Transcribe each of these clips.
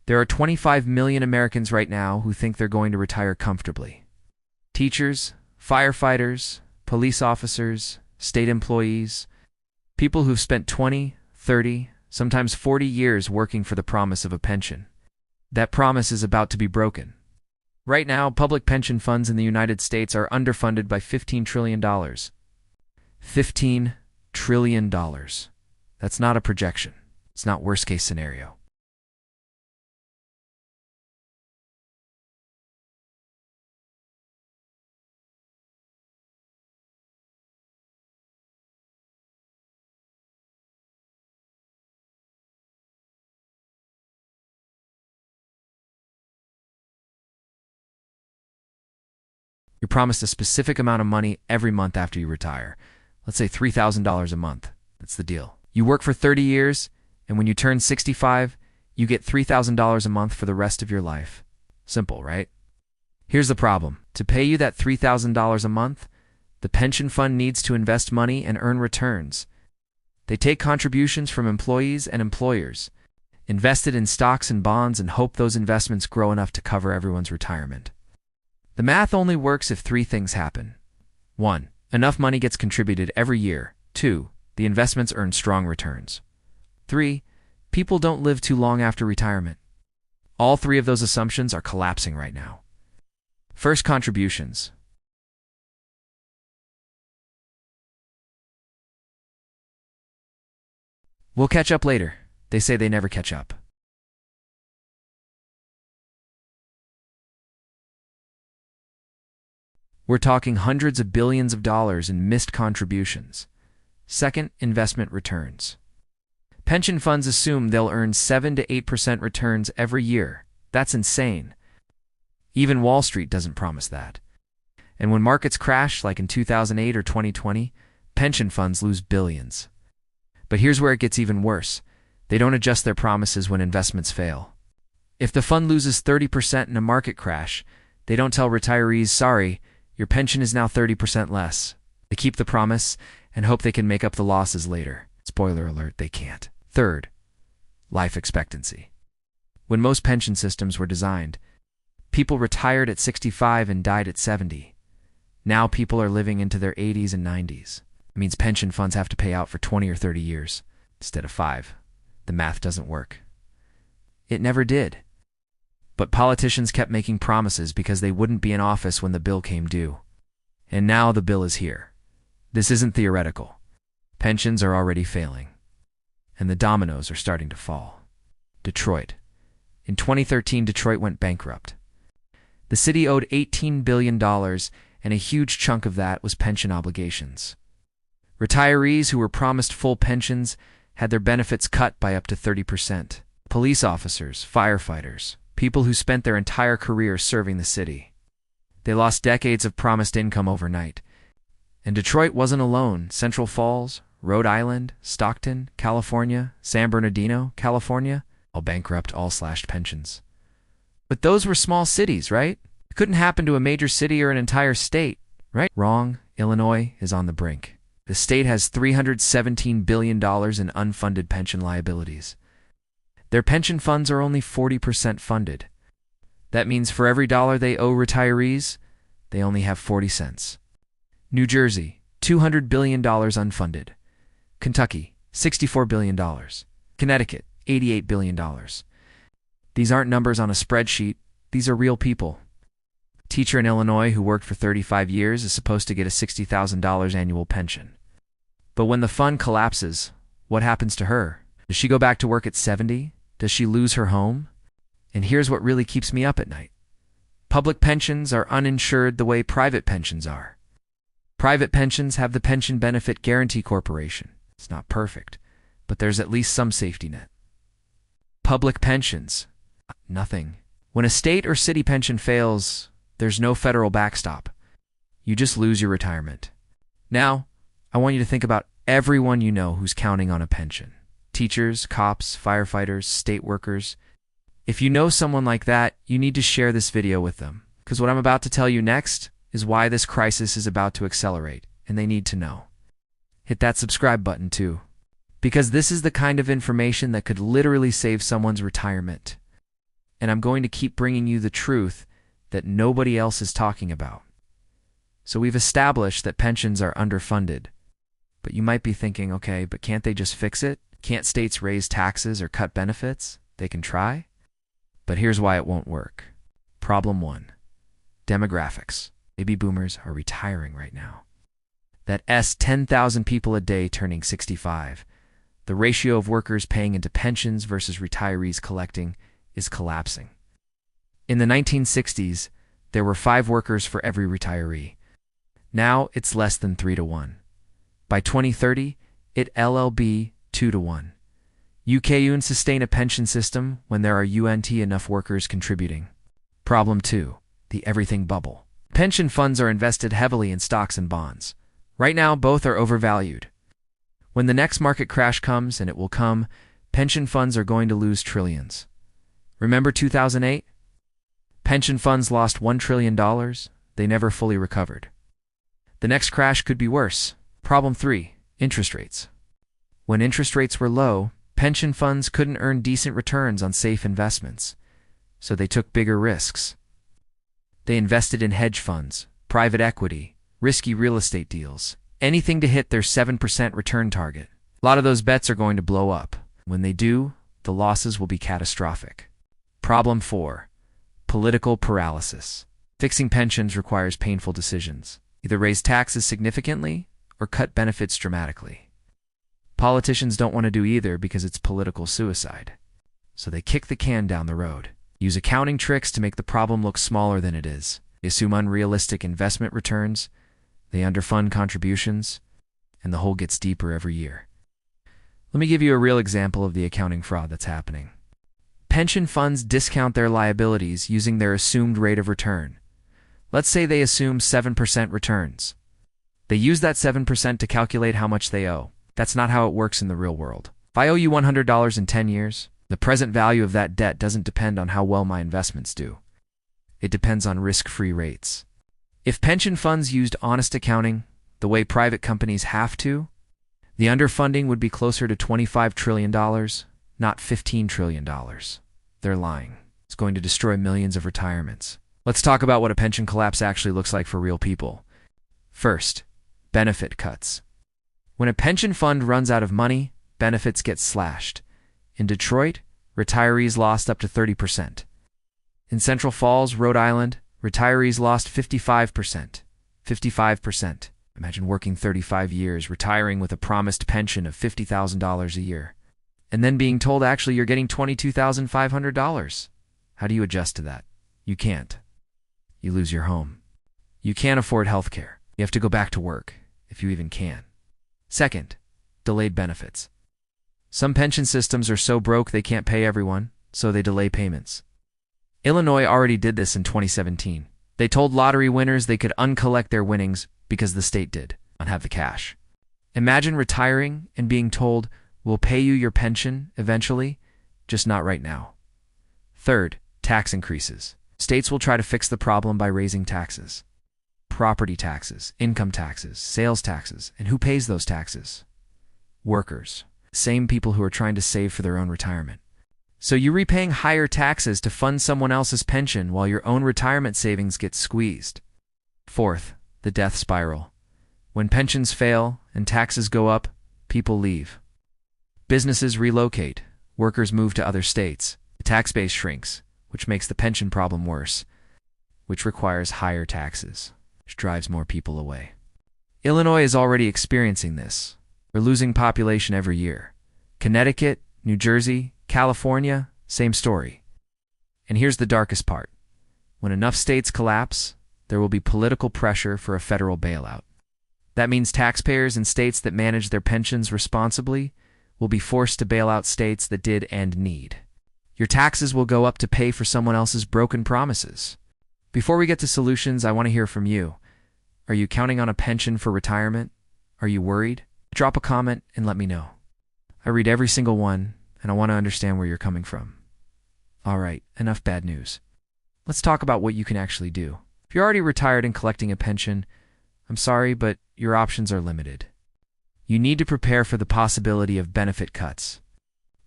There are 25 million Americans right now who think they're going to retire comfortably. Teachers, firefighters, police officers, state employees, people who've spent 20, 30, sometimes 40 years working for the promise of a pension. That promise is about to be broken. Right now, public pension funds in the United States are underfunded by $15 trillion. $15 trillion. That's not a projection. It's not worst-case scenario. You're promised a specific amount of money every month after you retire. Let's say $3,000 a month. That's the deal. You work for 30 years, and when you turn 65, you get $3,000 a month for the rest of your life. Simple, right? Here's the problem. To pay you that $3,000 a month, the pension fund needs to invest money and earn returns. They take contributions from employees and employers, invest it in stocks and bonds, and hope those investments grow enough to cover everyone's retirement. The math only works if three things happen. 1. Enough money gets contributed every year. 2. The investments earn strong returns. 3. People don't live too long after retirement. All three of those assumptions are collapsing right now. First, contributions. We'll catch up later. They say they never catch up. We're talking hundreds of billions of dollars in missed contributions. Second, investment returns. Pension funds assume they'll earn 7 to 8% returns every year. That's insane. Even Wall Street doesn't promise that. And when markets crash, like in 2008 or 2020, pension funds lose billions. But here's where it gets even worse. They don't adjust their promises when investments fail. If the fund loses 30% in a market crash, they don't tell retirees, sorry, your pension is now 30% less. They keep the promise and hope they can make up the losses later. Spoiler alert, they can't. Third, life expectancy. When most pension systems were designed, people retired at 65 and died at 70. Now people are living into their 80s and 90s. It means pension funds have to pay out for 20 or 30 years instead of 5. The math doesn't work. It never did. But politicians kept making promises because they wouldn't be in office when the bill came due. And now the bill is here. This isn't theoretical. Pensions are already failing. And the dominoes are starting to fall. Detroit. In 2013, Detroit went bankrupt. The city owed $18 billion, and a huge chunk of that was pension obligations. Retirees who were promised full pensions had their benefits cut by up to 30%. Police officers, firefighters, people who spent their entire career serving the city. They lost decades of promised income overnight. And Detroit wasn't alone. Central Falls, Rhode Island, Stockton, California, San Bernardino, California, all bankrupt, all slashed pensions. But those were small cities, right? It couldn't happen to a major city or an entire state, right? Wrong. Illinois is on the brink. The state has $317 billion in unfunded pension liabilities. Their pension funds are only 40% funded. That means for every dollar they owe retirees, they only have 40 cents. New Jersey, $200 billion unfunded. Kentucky, $64 billion. Connecticut, $88 billion. These aren't numbers on a spreadsheet. These are real people. A teacher in Illinois who worked for 35 years is supposed to get a $60,000 annual pension. But when the fund collapses, what happens to her? Does she go back to work at 70? Does she lose her home? And here's what really keeps me up at night. Public pensions are uninsured the way private pensions are. Private pensions have the Pension Benefit Guaranty Corporation. It's not perfect, but there's at least some safety net. Public pensions, nothing. When a state or city pension fails, there's no federal backstop. You just lose your retirement. Now, I want you to think about everyone you know who's counting on a pension. Teachers, cops, firefighters, state workers. If you know someone like that, you need to share this video with them. Because what I'm about to tell you next is why this crisis is about to accelerate, and they need to know. Hit that subscribe button too. Because this is the kind of information that could literally save someone's retirement. and I'm going to keep bringing you the truth that nobody else is talking about. So we've established that pensions are underfunded. But you might be thinking, okay, but can't they just fix it? Can't states raise taxes or cut benefits? They can try. But here's why it won't work. Problem 1. Demographics. Baby boomers are retiring right now. That's 10,000 people a day turning 65. The ratio of workers paying into pensions versus retirees collecting is collapsing. In the 1960s, there were 5 workers for every retiree. Now it's less than 3 to 1. By 2030, it'll be 2 to 1. UK won't sustain a pension system when there are enough workers contributing. Problem 2. The everything bubble. Pension funds are invested heavily in stocks and bonds. Right now, both are overvalued. When the next market crash comes, and it will come, pension funds are going to lose trillions. Remember 2008? Pension funds lost $1 trillion. They never fully recovered. The next crash could be worse. Problem 3. Interest rates. When interest rates were low, pension funds couldn't earn decent returns on safe investments, so they took bigger risks. They invested in hedge funds, private equity, risky real estate deals, anything to hit their 7% return target. A lot of those bets are going to blow up. When they do, the losses will be catastrophic. Problem 4. Political paralysis. Fixing pensions requires painful decisions. Either raise taxes significantly or cut benefits dramatically. Politicians don't want to do either because it's political suicide. So they kick the can down the road. Use accounting tricks to make the problem look smaller than it is. They assume unrealistic investment returns. They underfund contributions. And the hole gets deeper every year. Let me give you a real example of the accounting fraud that's happening. Pension funds discount their liabilities using their assumed rate of return. Let's say they assume 7% returns. They use that 7% to calculate how much they owe. That's not how it works in the real world. If I owe you $100 in 10 years, the present value of that debt doesn't depend on how well my investments do. It depends on risk-free rates. If pension funds used honest accounting, the way private companies have to, the underfunding would be closer to $25 trillion, not $15 trillion. They're lying. It's going to destroy millions of retirements. Let's talk about what a pension collapse actually looks like for real people. First, benefit cuts. When a pension fund runs out of money, benefits get slashed. In Detroit, retirees lost up to 30%. In Central Falls, Rhode Island, retirees lost 55%. 55%. Imagine working 35 years, retiring with a promised pension of $50,000 a year, and then being told actually you're getting $22,500. How do you adjust to that? You can't. You lose your home. You can't afford health care. You have to go back to work, if you even can. Second, delayed benefits. Some pension systems are so broke they can't pay everyone, so they delay payments. Illinois already did this in 2017. They told lottery winners they could uncollect their winnings because the state did not have the cash. Imagine retiring and being told, we'll pay you your pension eventually, just not right now. Third, tax increases. States will try to fix the problem by raising taxes. Property taxes, income taxes, sales taxes, and who pays those taxes? Workers. Same people who are trying to save for their own retirement. So you're repaying higher taxes to fund someone else's pension while your own retirement savings get squeezed. Fourth, the death spiral. When pensions fail and taxes go up, people leave. Businesses relocate, workers move to other states, the tax base shrinks, which makes the pension problem worse, which requires higher taxes, which drives more people away. Illinois is already experiencing this. We're losing population every year. Connecticut, New Jersey, California, same story. And here's the darkest part. When enough states collapse, there will be political pressure for a federal bailout. That means taxpayers in states that manage their pensions responsibly will be forced to bail out states that did and need. Your taxes will go up to pay for someone else's broken promises. Before we get to solutions, I want to hear from you. Are you counting on a pension for retirement? Are you worried? Drop a comment and let me know. I read every single one, and I want to understand where you're coming from. All right, enough bad news. Let's talk about what you can actually do. If you're already retired and collecting a pension, I'm sorry, but your options are limited. You need to prepare for the possibility of benefit cuts.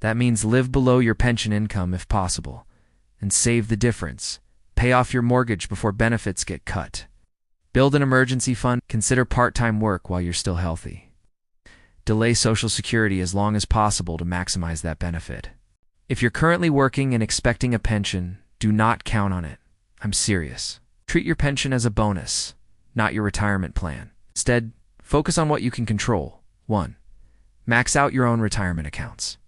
That means live below your pension income if possible, and save the difference. Pay off your mortgage before benefits get cut. Build an emergency fund. Consider part-time work while you're still healthy. Delay Social Security as long as possible to maximize that benefit. If you're currently working and expecting a pension, do not count on it. I'm serious. Treat your pension as a bonus, not your retirement plan. Instead, focus on what you can control. 1. Max out your own retirement accounts.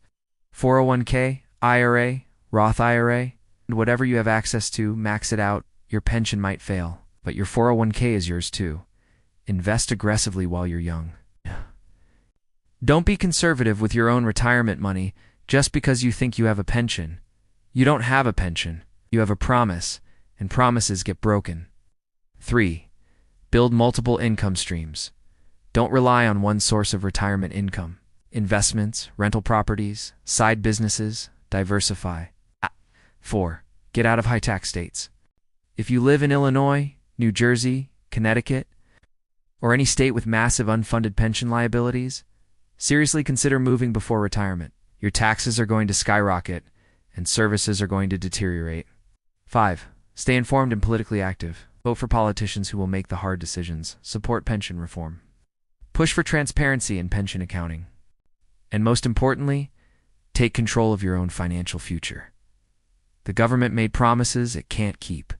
401k, IRA, Roth IRA, and whatever you have access to, max it out. Your pension might fail, but your 401k is yours too. Invest aggressively while you're young. Don't be conservative with your own retirement money just because you think you have a pension. You don't have a pension. You have a promise, and promises get broken. 3. Build multiple income streams. Don't rely on one source of retirement income. Investments, rental properties, side businesses, diversify. 4. Get out of high-tax states. If you live in Illinois, New Jersey, Connecticut, or any state with massive unfunded pension liabilities, seriously consider moving before retirement. Your taxes are going to skyrocket, and services are going to deteriorate. 5. Stay informed and politically active. Vote for politicians who will make the hard decisions. Support pension reform. Push for transparency in pension accounting. And most importantly, take control of your own financial future. The government made promises it can't keep.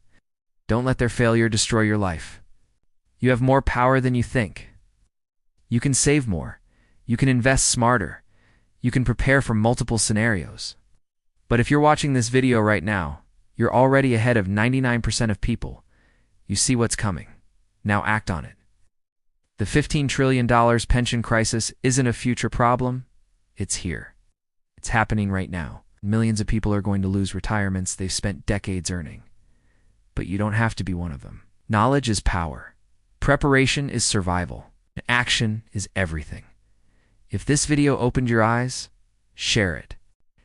Don't let their failure destroy your life. You have more power than you think. You can save more. You can invest smarter. You can prepare for multiple scenarios. But if you're watching this video right now, you're already ahead of 99% of people. You see what's coming. Now act on it. The $15 trillion pension crisis isn't a future problem. It's here. It's happening right now. Millions of people are going to lose retirements they've spent decades earning. But you don't have to be one of them. Knowledge is power. Preparation is survival. Action is everything. If this video opened your eyes, share it.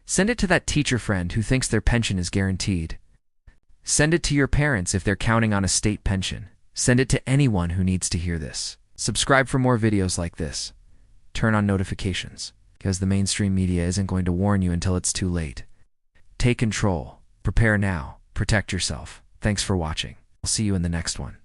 Send it to that teacher friend who thinks their pension is guaranteed. Send it to your parents if they're counting on a state pension. Send it to anyone who needs to hear this. Subscribe for more videos like this. Turn on notifications, because the mainstream media isn't going to warn you until it's too late. Take control. Prepare now. Protect yourself. Thanks for watching. I'll see you in the next one.